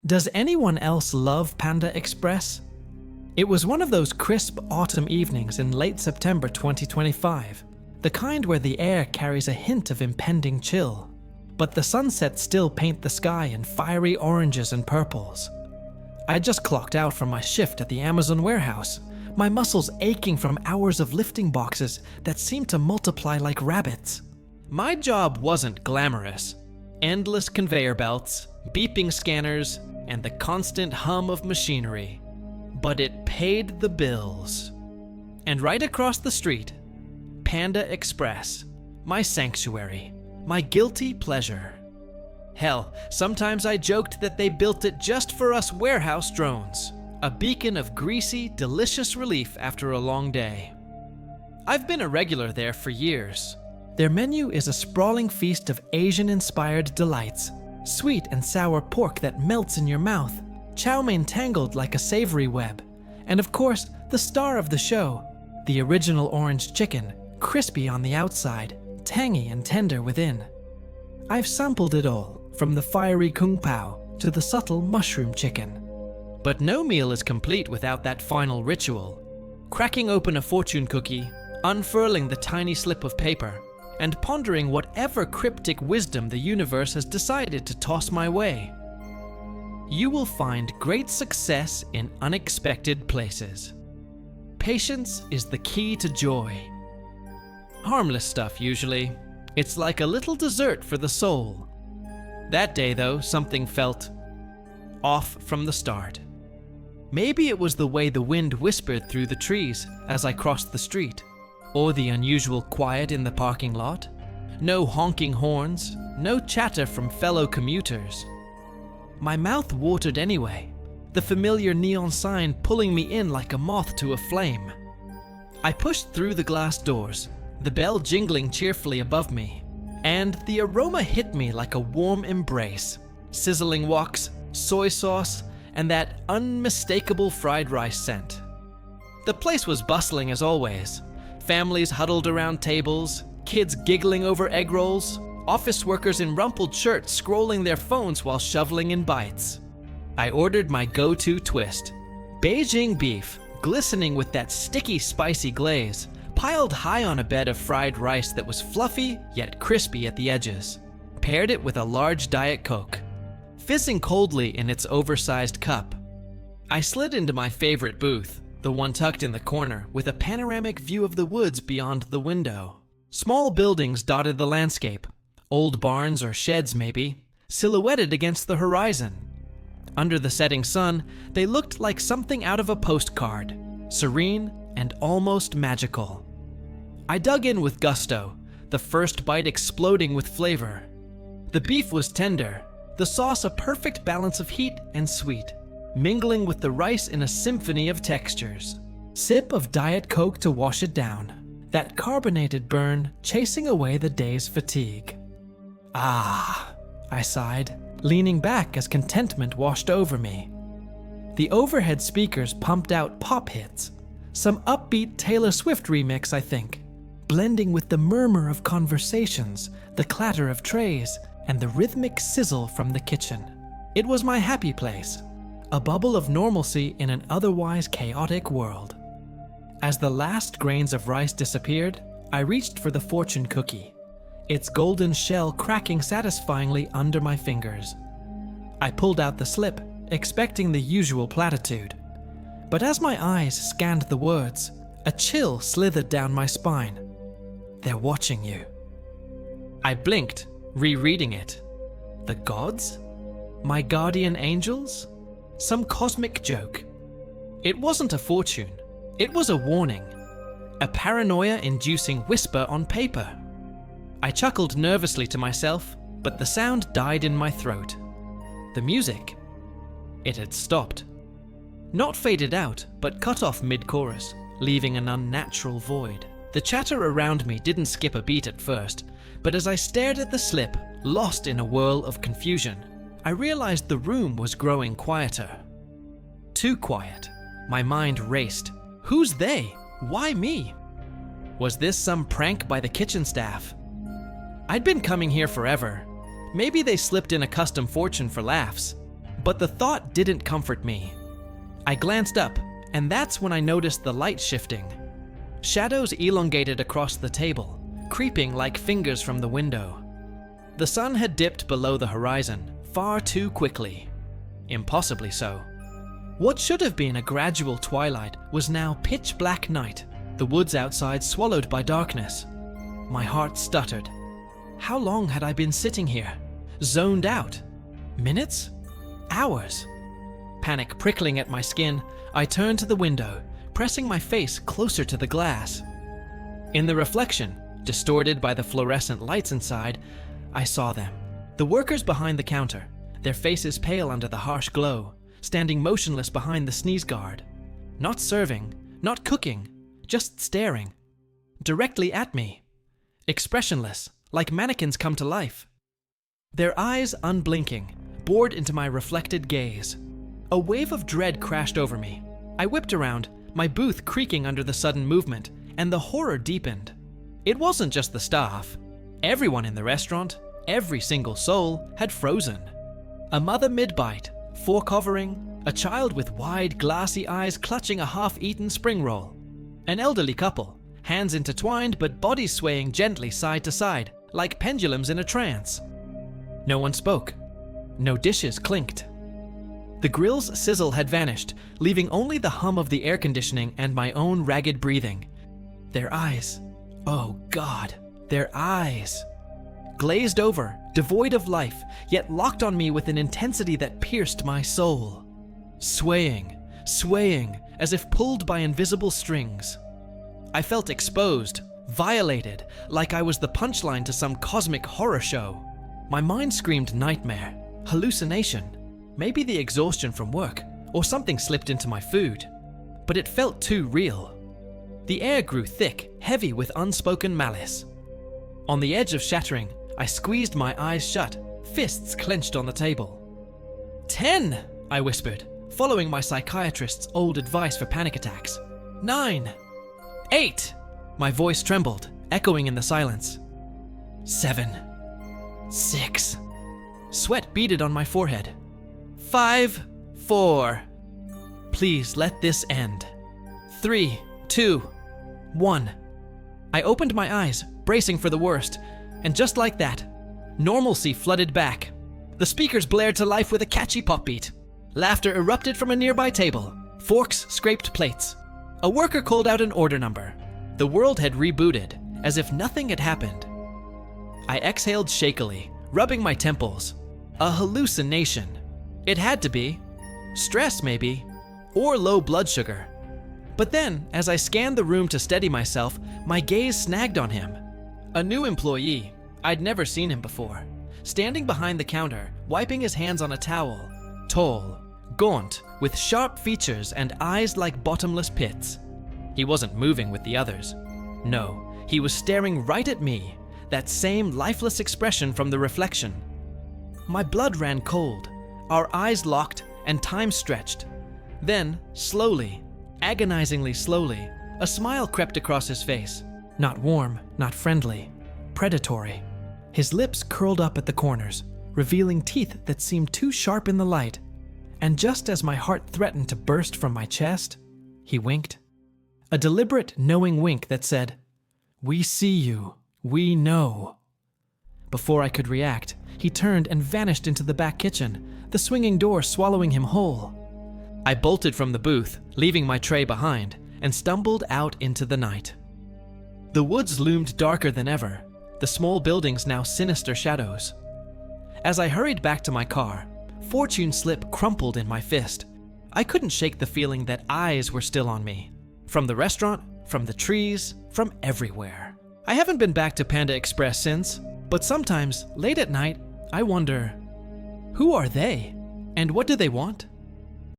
Does anyone else love Panda Express? It was one of those crisp autumn evenings in late September 2025, the kind where the air carries a hint of impending chill, but the sunsets still paint the sky in fiery oranges and purples. I had just clocked out from my shift at the Amazon warehouse, my muscles aching from hours of lifting boxes that seemed to multiply like rabbits. My job wasn't glamorous. Endless conveyor belts, beeping scanners, and the constant hum of machinery. But it paid the bills. And right across the street, Panda Express, my sanctuary, my guilty pleasure. Hell, sometimes I joked that they built it just for us warehouse drones, a beacon of greasy, delicious relief after a long day. I've been a regular there for years. Their menu is a sprawling feast of Asian-inspired delights, sweet and sour pork that melts in your mouth, chow mein tangled like a savory web, and of course, the star of the show, the original orange chicken, crispy on the outside, tangy and tender within. I've sampled it all, from the fiery kung pao to the subtle mushroom chicken. But no meal is complete without that final ritual. Cracking open a fortune cookie, unfurling the tiny slip of paper, and pondering whatever cryptic wisdom the universe has decided to toss my way. You will find great success in unexpected places. Patience is the key to joy. Harmless stuff usually. It's like a little dessert for the soul. That day though, something felt off from the start. Maybe it was the way the wind whispered through the trees as I crossed the street, or the unusual quiet in the parking lot. No honking horns, no chatter from fellow commuters. My mouth watered anyway, the familiar neon sign pulling me in like a moth to a flame. I pushed through the glass doors, the bell jingling cheerfully above me, and the aroma hit me like a warm embrace. Sizzling woks, soy sauce, and that unmistakable fried rice scent. The place was bustling as always. Families huddled around tables, kids giggling over egg rolls, office workers in rumpled shirts scrolling their phones while shoveling in bites. I ordered my go-to twist. Beijing beef, glistening with that sticky, spicy glaze, piled high on a bed of fried rice that was fluffy yet crispy at the edges. Paired it with a large Diet Coke, fizzing coldly in its oversized cup. I slid into my favorite booth, the one tucked in the corner with a panoramic view of the woods beyond the window. Small buildings dotted the landscape, old barns or sheds maybe, silhouetted against the horizon. Under the setting sun, they looked like something out of a postcard, serene and almost magical. I dug in with gusto, the first bite exploding with flavor. The beef was tender, the sauce a perfect balance of heat and sweet, mingling with the rice in a symphony of textures. Sip of Diet Coke to wash it down, that carbonated burn chasing away the day's fatigue. Ah, I sighed, leaning back as contentment washed over me. The overhead speakers pumped out pop hits, some upbeat Taylor Swift remix, I think, blending with the murmur of conversations, the clatter of trays, and the rhythmic sizzle from the kitchen. It was my happy place, a bubble of normalcy in an otherwise chaotic world. As the last grains of rice disappeared, I reached for the fortune cookie, its golden shell cracking satisfyingly under my fingers. I pulled out the slip, expecting the usual platitude. But as my eyes scanned the words, a chill slithered down my spine. They're watching you. I blinked, rereading it. The gods? My guardian angels? Some cosmic joke. It wasn't a fortune. It was a warning. A paranoia-inducing whisper on paper. I chuckled nervously to myself, but the sound died in my throat. The music. It had stopped. Not faded out, but cut off mid-chorus, leaving an unnatural void. The chatter around me didn't skip a beat at first, but as I stared at the slip, lost in a whirl of confusion, I realized the room was growing quieter. Too quiet. My mind raced. Who's they? Why me? Was this some prank by the kitchen staff? I'd been coming here forever. Maybe they slipped in a custom fortune for laughs. But the thought didn't comfort me. I glanced up, and that's when I noticed the light shifting. Shadows elongated across the table, creeping like fingers from the window. The sun had dipped below the horizon far too quickly. Impossibly so. What should have been a gradual twilight was now pitch black night, the woods outside swallowed by darkness. My heart stuttered. How long had I been sitting here, zoned out? Minutes? Hours? Panic prickling at my skin, I turned to the window, pressing my face closer to the glass. In the reflection, distorted by the fluorescent lights inside, I saw them. The workers behind the counter, their faces pale under the harsh glow, standing motionless behind the sneeze guard. Not serving, not cooking, just staring. Directly at me. Expressionless, like mannequins come to life. Their eyes unblinking, bored into my reflected gaze. A wave of dread crashed over me. I whipped around, my booth creaking under the sudden movement, and the horror deepened. It wasn't just the staff. Everyone in the restaurant, every single soul, had frozen. A mother mid-bite, fork hovering, a child with wide, glassy eyes clutching a half-eaten spring roll. An elderly couple, hands intertwined but bodies swaying gently side to side, like pendulums in a trance. No one spoke. No dishes clinked. The grill's sizzle had vanished, leaving only the hum of the air conditioning and my own ragged breathing. Their eyes. Oh God, their eyes. Glazed over, devoid of life, yet locked on me with an intensity that pierced my soul. Swaying, swaying, as if pulled by invisible strings. I felt exposed, violated, like I was the punchline to some cosmic horror show. My mind screamed nightmare, hallucination, maybe the exhaustion from work, or something slipped into my food. But it felt too real. The air grew thick, heavy with unspoken malice. On the edge of shattering, I squeezed my eyes shut, fists clenched on the table. 10, I whispered, following my psychiatrist's old advice for panic attacks. 9, 8, my voice trembled, echoing in the silence. 7, 6, sweat beaded on my forehead. 5, 4, please let this end. 3, 2, 1. I opened my eyes, bracing for the worst, and just like that, normalcy flooded back. The speakers blared to life with a catchy pop beat. Laughter erupted from a nearby table. Forks scraped plates. A worker called out an order number. The world had rebooted, as if nothing had happened. I exhaled shakily, rubbing my temples. A hallucination. It had to be. Stress, maybe. Or low blood sugar. But then, as I scanned the room to steady myself, my gaze snagged on him. A new employee. I'd never seen him before. Standing behind the counter, wiping his hands on a towel. Tall, gaunt, with sharp features and eyes like bottomless pits. He wasn't moving with the others. No, he was staring right at me, that same lifeless expression from the reflection. My blood ran cold, our eyes locked, and time stretched. Then, slowly, agonizingly slowly, a smile crept across his face. Not warm, not friendly, predatory. His lips curled up at the corners, revealing teeth that seemed too sharp in the light. And just as my heart threatened to burst from my chest, he winked. A deliberate, knowing wink that said, "We see you, we know." Before I could react, he turned and vanished into the back kitchen, the swinging door swallowing him whole. I bolted from the booth, leaving my tray behind, and stumbled out into the night. The woods loomed darker than ever, the small buildings now sinister shadows. As I hurried back to my car, fortune slip crumpled in my fist. I couldn't shake the feeling that eyes were still on me. From the restaurant, from the trees, from everywhere. I haven't been back to Panda Express since, but sometimes, late at night, I wonder, who are they? And what do they want?